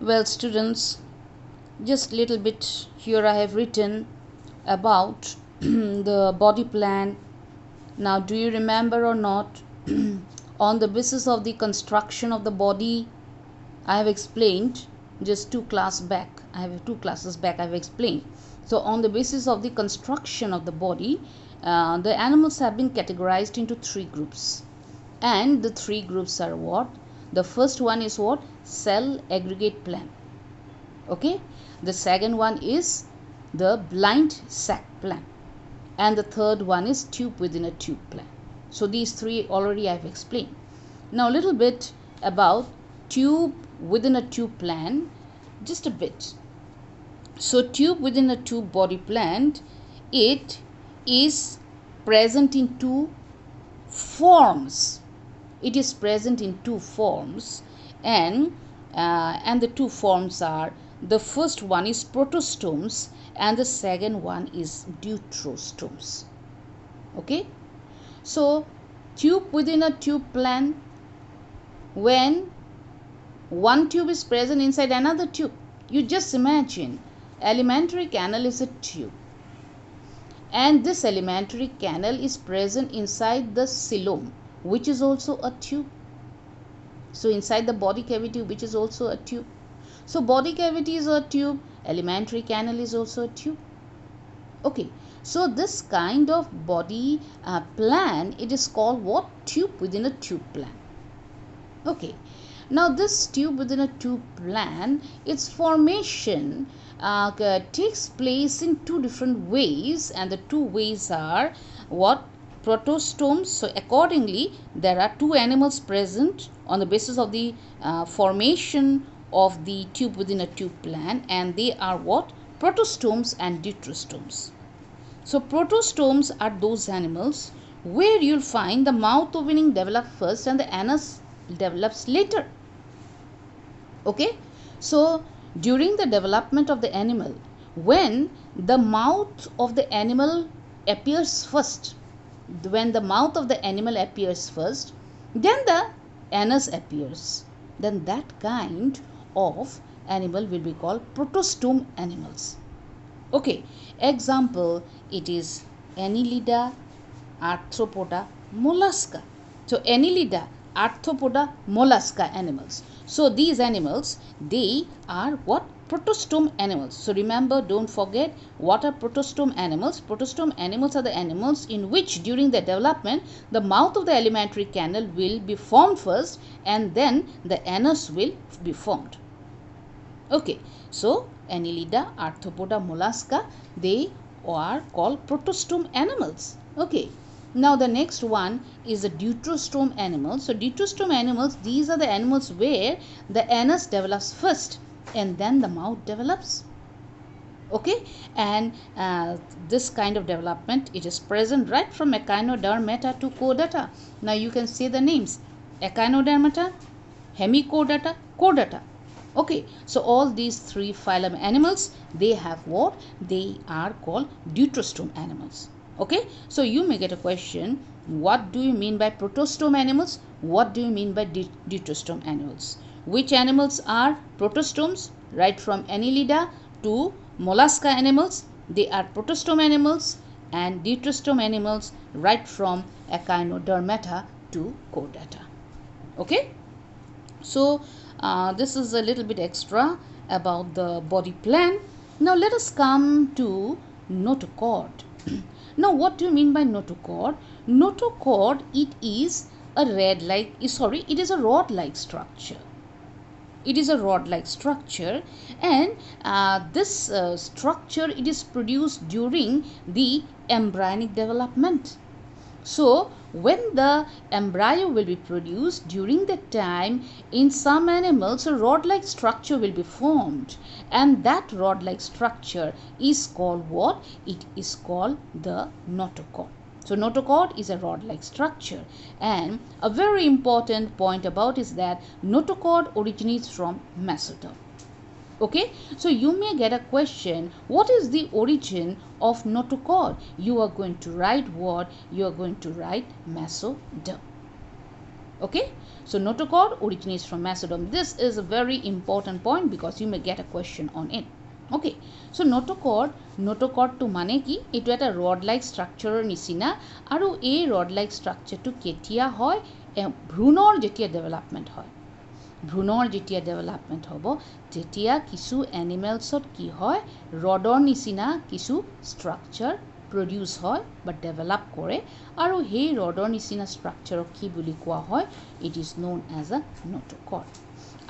Well, students, just little bit here I have written about the body plan. Now, do you remember or not? On the basis of the construction of the body, I have explained just two classes back. I have explained. So, on the basis of the construction of the body, the animals have been categorized into three groups. And the three groups are what? The first one is what? Cell aggregate plan. Okay. The second one is the blind sac plan. And the third one is tube within a tube plan. So these three already I have explained. Now a little bit about tube within a tube plan, just a bit. So tube within a tube body plan, it is present in two forms. It is present in two forms, and the two forms are, the first one is protostomes and the second one is deuterostomes. Okay, so tube within a tube plan, when one tube is present inside another tube, you just imagine alimentary canal is a tube, and this alimentary canal is present inside the coelom, which is also a tube. So inside the body cavity, which is also a tube. So body cavity is a tube, alimentary canal is also a tube. Okay, so this kind of body plan, it is called what? Tube within a tube plan. Okay, now this tube within a tube plan, its formation takes place in two different ways, and the two ways are what? Protostomes. So accordingly, there are two animals present on the basis of the formation of the tube within a tube plan, and they are what? Protostomes and deuterostomes. So protostomes are those animals where you'll find the mouth opening develops first and the anus develops later. Okay, so during the development of the animal, when the mouth of the animal appears first, then the anus appears, then that kind of animal will be called protostome animals. Okay, example, it is Annelida, Arthropoda, mollusca. So Annelida, Arthropoda, mollusca animals. So these animals, they are what? Protostome animals. So remember, don't forget, what are protostome animals? Protostome animals are the animals in which during their development, the mouth of the alimentary canal will be formed first and then the anus will be formed. Okay, so Annelida, Arthropoda, mollusca, they are called protostome animals. Okay, now the next one is the deuterostome animals. So deuterostome animals, these are the animals where the anus develops first and then the mouth develops. Okay, and this kind of development, it is present right from echinodermata to chordata. Now you can say the names: echinodermata, hemichordata, chordata. Okay, so all these three phylum animals, they have what? They are called deuterostome animals. Okay, so you may get a question, what do you mean by protostome animals? What do you mean by deuterostome animals? Which animals are protostomes? Right from Annelida to mollusca animals, they are protostome animals, and deuterostome animals right from echinodermata to chordata. Okay, so this is a little bit extra about the body plan. Now let us come to notochord. Now what do you mean by notochord? Notochord, it is a rod-like structure. It is a rod-like structure, and this structure, it is produced during the embryonic development. So when the embryo will be produced, during that time, in some animals a rod-like structure will be formed, and that rod-like structure is called what? It is called the notochord. So notochord is a rod-like structure, and a very important point about is that notochord originates from mesoderm. Okay, so you may get a question, what is the origin of notochord? You are going to write what? You are going to write mesoderm. Okay, so notochord originates from mesoderm. This is a very important point because you may get a question on it. Okay, so notochord to mane ki etu eta rod like structure nisina aru ei rod like structure to ketia hoy bhrunor jetia development hoy ভ্রূণৰ যেতিয়া development হ'ব তেতিয়া কিছু এনিমেলছত কি হয় ৰডৰ নিচিনা কিছু structure produce হয় বা ডেভেলপ কৰে আৰু সেই ৰডৰ নিচিনা ষ্ট্ৰাকচাৰক কি বুলি কোৱা হয় it is known as a notochord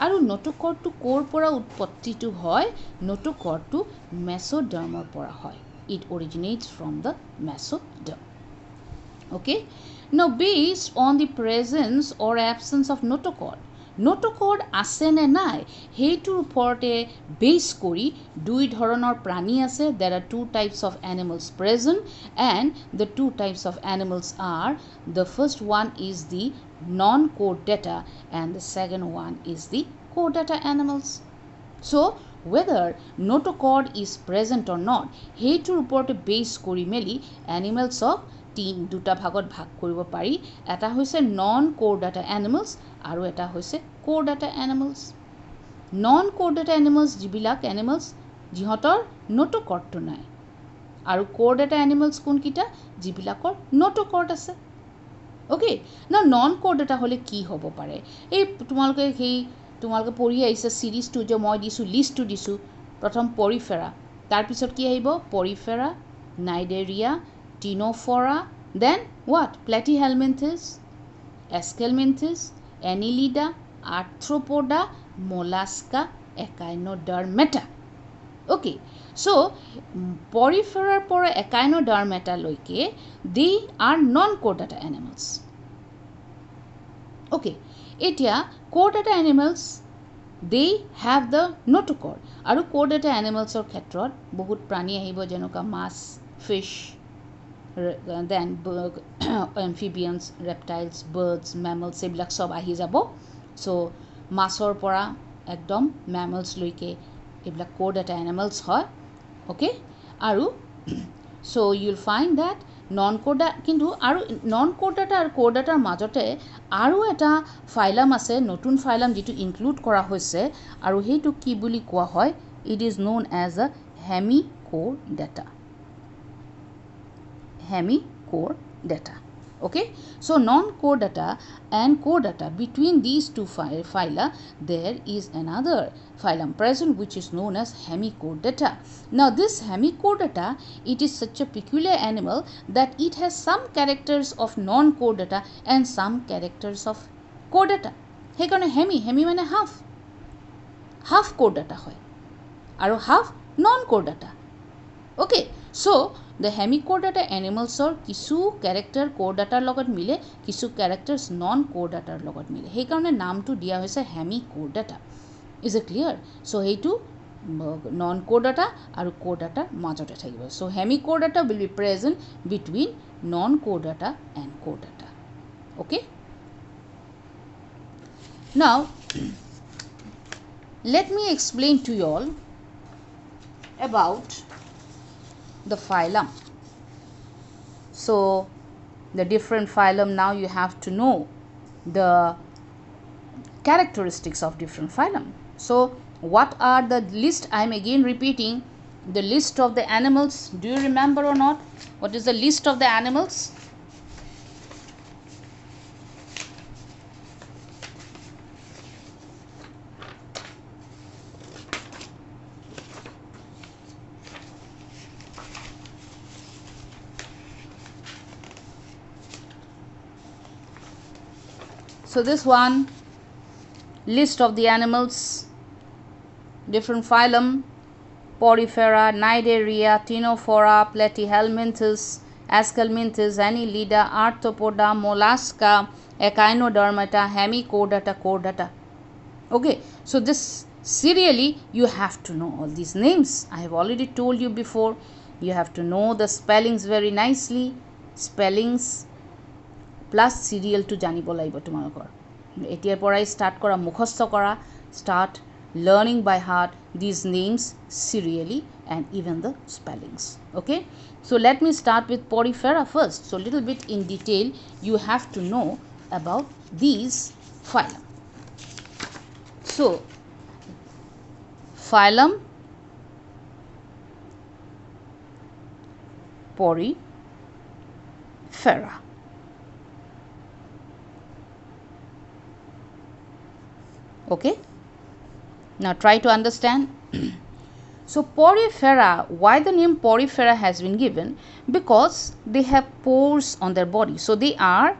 আৰু নোটোকৰ্ডটো ক'ৰ পৰা উৎপত্তিটো হয় নোটোকৰ্ডটো মেছোডাৰ্মৰ পৰা হয় it originates from the mesoderm okay now based on the presence or absence of notochord নোটোকৰ্ড আছে নে নাই সেইটোৰ ওপৰতে বেছ কৰি দুই ধৰণৰ প্ৰাণী আছে there are two types of animals present and the two types of animals are the first one is the non-chordata and the second one is the chordata animals so whether notochord is present or not সেইটোৰ ওপৰতে বেছ কৰি মেলি animals-ক দুটা ভাগত ভাগ কৰিব পাৰি এটা হৈছে নন কোৰডাটা এনিমেলছ আৰু এটা হৈছে কোৰডাটা এনিমেলছ নন কোৰডাটা এনিমেলছ যিবিলাক এনিমেলছ যিহঁতৰ নোটোকৰ্ডটো নাই আৰু কোৰডাটা এনিমেলছ কোনকিটা যিবিলাকৰ নোটোকৰ্ড আছে ওকে না নন কোৰডাটা হ'লে কি হ'ব পাৰে এই তোমালোকে পঢ়ি আহিছে সিৰিজটো যে মই দিছোঁ লিষ্টটো দিছোঁ প্ৰথম পৰিফেৰা তাৰপিছত কি আহিব পৰিফেৰা নাইডেৰিয়া Ctenophora, then what? Platyhelminthes, Aschelminthes, Annelida, Arthropoda, Mollusca, Echinodermata. Okay, so Porifera pora Echinodermata loike, they are non-chordata animals. Okay, etia chordata animals, they have the notochord. Aru chordata animals or khetrot, bahut prani ahibo jenoka mass, fish, then amphibians, reptiles, birds, mammals এইবিলাক সব আহি যাব so মাছৰ পৰা একদম mammals লৈকে এইবিলাক chordata animals হয় ওকে আৰু so you'll find that non-chordata কিন্তু আৰু non-chordata আৰু chordatar মাজতে আৰু এটা ফাইলাম আছে নতুন ফাইলাম যেটো ইনক্লুড কৰা হৈছে আৰু হেইটো কি বুলি কোৱা হয় it is known as a hemichordata hemichordata okay so non-chordata and chordata between these two phyla there is another phylum present which is known as hemichordata now this hemichordata it is such a peculiar animal that it has some characters of non-chordata and some characters of chordata hekarone hemi mane half chordata hoy aru half non-chordata okay so the hemichordata animals are kisu character chordata logot mile kisu characters non chordata logot mile he karone naam tu dia hoise hemichordata is it clear so heitu non chordata aru chordata majote thakibo so hemichordata will be present between non chordata and chordata okay now let me explain to you all about the phylum so the different phylum now you have to know the characteristics of different phylum so what are the list I am again repeating the list of the animals do you remember or not what is the list of the animals so this one list of the animals different phylum Porifera, Cnidaria, Ctenophora, Platyhelminthes, Aschelminthes, Annelida, Arthropoda, Mollusca, Echinodermata, Hemichordata, Chordata. Okay, so this serially you have to know all these names. I have already told you before. You have to know the spellings very nicely. Spellings plus serial to janibo laibo tomorrow. Etiar porai start kora mukhastha kora start learning by heart these names serially and even the spellings okay so let me start with Porifera first so little bit in detail you have to know about these phylum. So, phylum Porifera. Okay, now try to understand. So Porifera, why the name Porifera has been given? Because they have pores on their body. So they are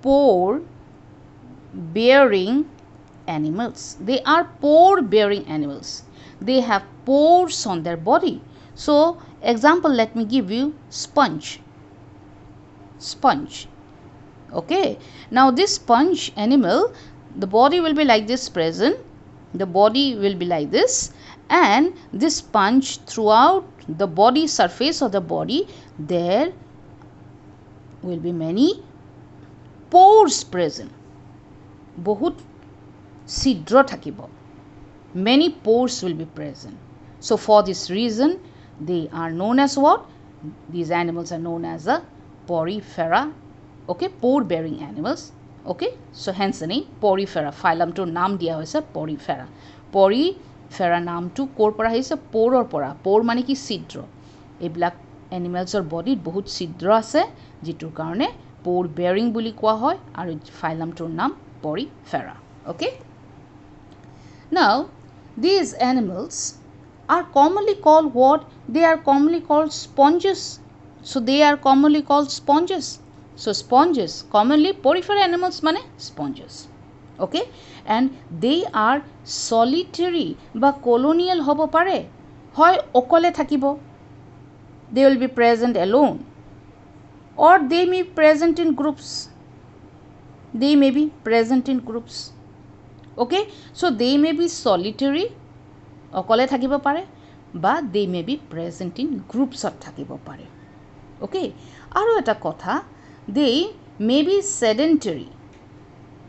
pore bearing animals. They are pore bearing animals. They have pores on their body. So example, let me give you sponge. Sponge. Okay, now this sponge animal, the body will be like this present. The body will be like this, and this sponge, throughout the body surface of the body, there will be many pores present. Bahut sidra thakibo. Many pores will be present. So for this reason, they are known as what? These animals are known as the Porifera. Okay, pore bearing animals. Okay, so hence the name Porifera. Phylum to naam dia hoise Porifera. Porifera naam to kor pora hoise poror pora. Pore mane ki sidra. Ebilak animals or body bahut sidra ase jitur karone pore bearing buli koa hoy aru phylum to naam Porifera. Okay, now these animals are commonly called what? They are commonly called sponges. So they are commonly called sponges. So sponges, commonly porifera animals mane sponges. Okay, and they are solitary ba colonial hobo pare. Hoy okole thakibo. They will be present alone, or they may be present in groups. They may be present in groups. Okay, so they may be solitary, okole thakibo pare, ba they may be present in groups of thakibo pare. Okay, aru eta kotha, they may be sedentary.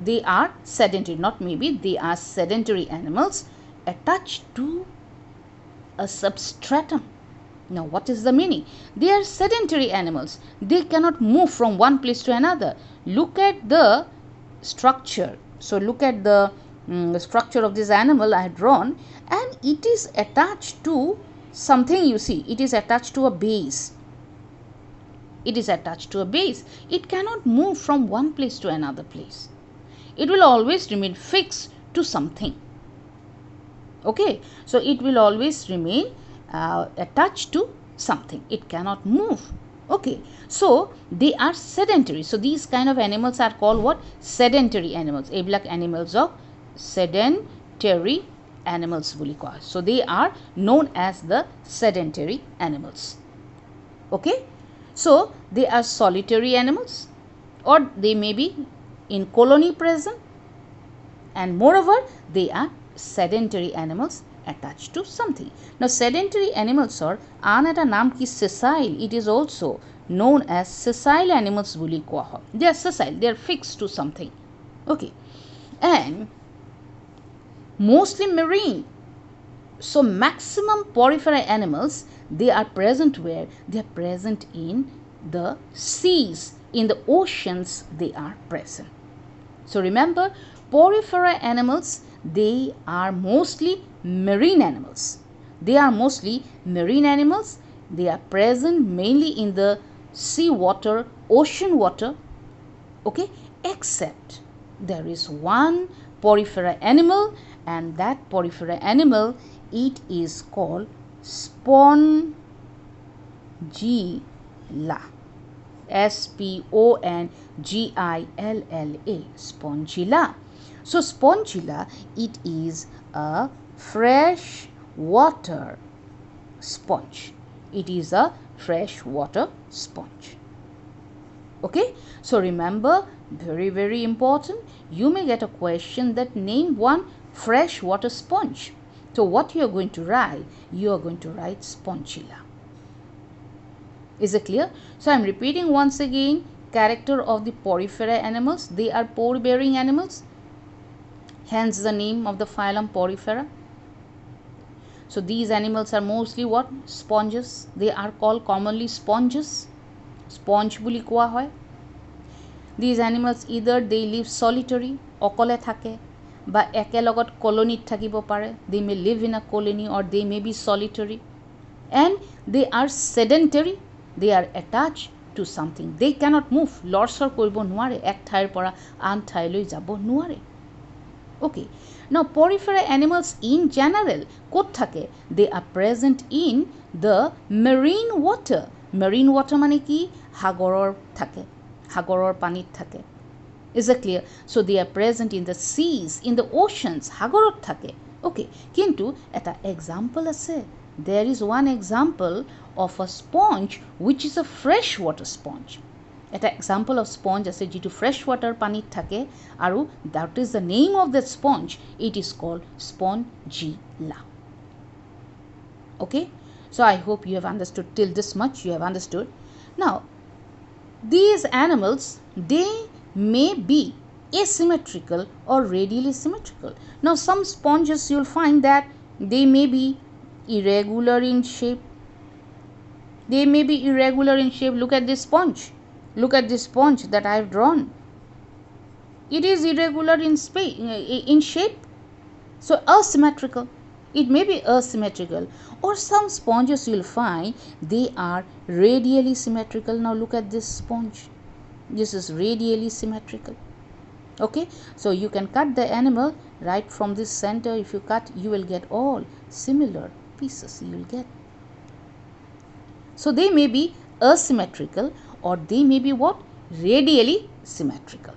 They are sedentary, not maybe, they are sedentary animals attached to a substratum. Now what is the meaning? They are sedentary animals. They cannot move from one place to another. Look at the structure. So look at the structure of this animal I have drawn, and it is attached to something. You see, it is attached to a base. It is attached to a base. It cannot move from one place to another place. It will always remain fixed to something. Okay, so it will always remain attached to something. It cannot move. Okay, so they are sedentary. So these kind of animals are called what? Sedentary animals. Ebilak animals of sedentary animals boli koa. So they are known as the sedentary animals. Okay, so they are solitary animals, or they may be in colony present, and moreover they are sedentary animals attached to something. Now sedentary animals are another naam ki sessile. It is also known as sessile animals boli koa hoy. They are sessile, they are fixed to something. Okay, and mostly marine. So maximum porifera animals, they are present where? They are present in the seas, in the oceans they are present. So remember, porifera animals, they are mostly marine animals. They are mostly marine animals. They are present mainly in the sea water, ocean water. Okay, except there is one porifera animal, and that porifera animal, it is called spongilla. Spongilla. Spongilla. So spongilla, it is a fresh water sponge. It is a fresh water sponge. Okay, so remember, very very important, you may get a question that name one fresh water sponge. So what you are going to write? You are going to write spongilla. Is it clear? So I am repeating once again, character of the porifera animals. They are pore bearing animals, hence the name of the phylum Porifera. So these animals are mostly what? Sponges. They are called commonly sponges. Sponge boli koa hoy. These animals either they live solitary, অকলে থাকে, বা একেলগত কলনীত থাকিব পাৰে. They may live in a colony or they may be solitary. And they are sedentary. They are attached to something. They cannot move. লৰচৰ কৰিব নোৱাৰে, এক ঠাইৰ পৰা আন ঠাইলৈ যাব নোৱাৰে. Okay. Now porifera animals in general ক'ত থাকে? They are present in the marine water. Marine water মানে কি? সাগৰৰ থাকে, সাগৰৰ পানীত থাকে. Is it clear? So they are present in the seas, in the oceans, সাগৰত থাকে. Okay. কিন্তু এটা example আছে. There is one example of a sponge which is a freshwater sponge. এটা example of sponge আছে যিটো fresh water পানীত থাকে আৰু that is the name of that sponge. It is called spongilla. Okay. So I hope you have understood till this much. You have understood. Now these animals, they may be asymmetrical or radially symmetrical. Now some sponges you'll find that they may be irregular in shape. They may be irregular in shape. Look at this sponge. Look at this sponge that I have drawn. It is irregular in shape. So asymmetrical. It may be asymmetrical. Or some sponges you will find they are radially symmetrical. Now look at this sponge. This is radially symmetrical. Okay. So you can cut the animal right from this center. If you cut, you will get all similar pieces you will get. So they may be asymmetrical or they may be what? Radially symmetrical.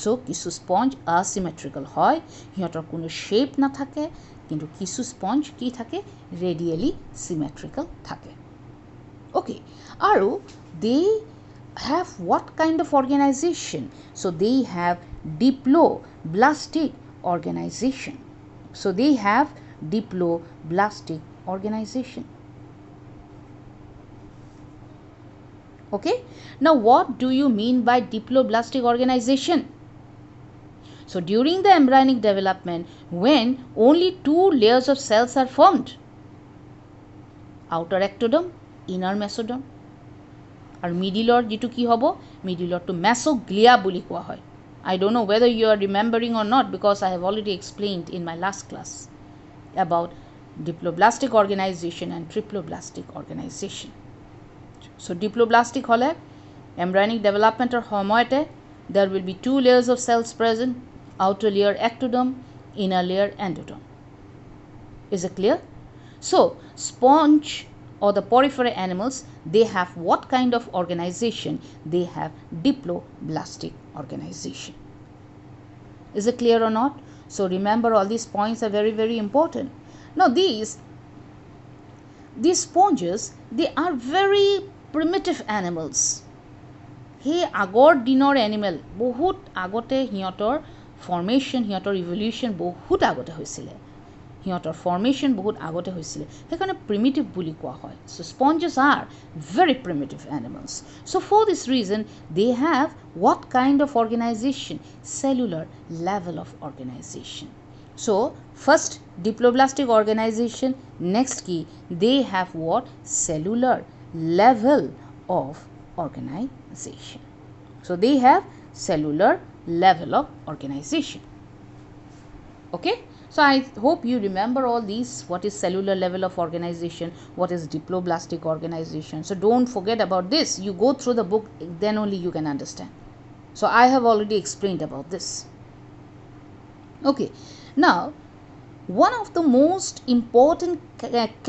So কিছু sponge asymmetrical হয়, সিহঁতৰ কোনো shape না থাকে, কিন্তু কিছু sponge কি থাকে? Radially symmetrical থাকে. Okay. আৰু they have what kind of organization? So they have diploblastic organization. So they have diploblastic organization. Okay. Now what do you mean by diploblastic organization? So during the embryonic development, when only 2 layers of cells are formed, outer ectoderm, inner mesoderm, আৰু মিডিলৰ যিটো কি হ'ব? মিডিলৰটো mesoglea বুলি কোৱা হয়. I don't know whether you are remembering or not because I have already explained in my last class about diploblastic organization and triploblastic organization. So diploblastic hole embryonic development or সময়তে there will be 2 layers of cells present, outer layer ectoderm, inner layer endoderm. Is it clear? So sponge or the porifera animals, they have what kind of organization? They have diploblastic organization. Is it clear or not? So remember, all these points are very, very important. Now these sponges, they are very primitive animals. Hey আগৰ দিনৰ animal, বহুত আগতে সিহঁতৰ formation, সিহঁতৰ evolution বহুত আগতে হৈছিলে. সিহঁতৰ formation বহুত আগতে হৈছিলে, সেইকাৰণে primitive বুলি কোৱা হয়. So sponges are very primitive animals. So for this reason they have what kind of organization? Cellular level of organization. So first diploblastic organization, next key they have what? Cellular level of organization. So they have cellular level of organization. Okay. So I hope you remember all these. What is cellular level of organization? What is diploblastic organization? So don't forget about this. You go through the book, then only you can understand. So I have already explained about this. Okay. Now one of the most important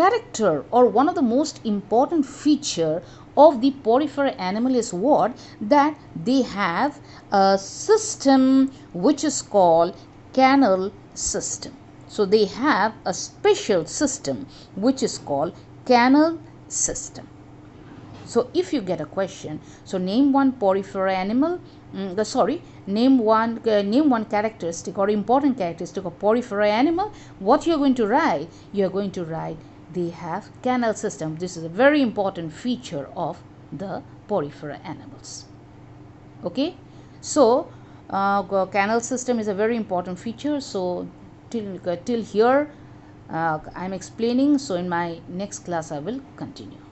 character or one of the most important feature of the porifera animal is what? That they have a system which is called canal system. So they have a special system which is called canal system. So if you get a question, so name one porifera animal, name one characteristic or important characteristic of porifera animal. What you are going to write? You are going to write they have canal system. This is a very important feature of the porifera animals. Okay. So canal system is a very important feature. So till here I am explaining. So in my next class I will continue.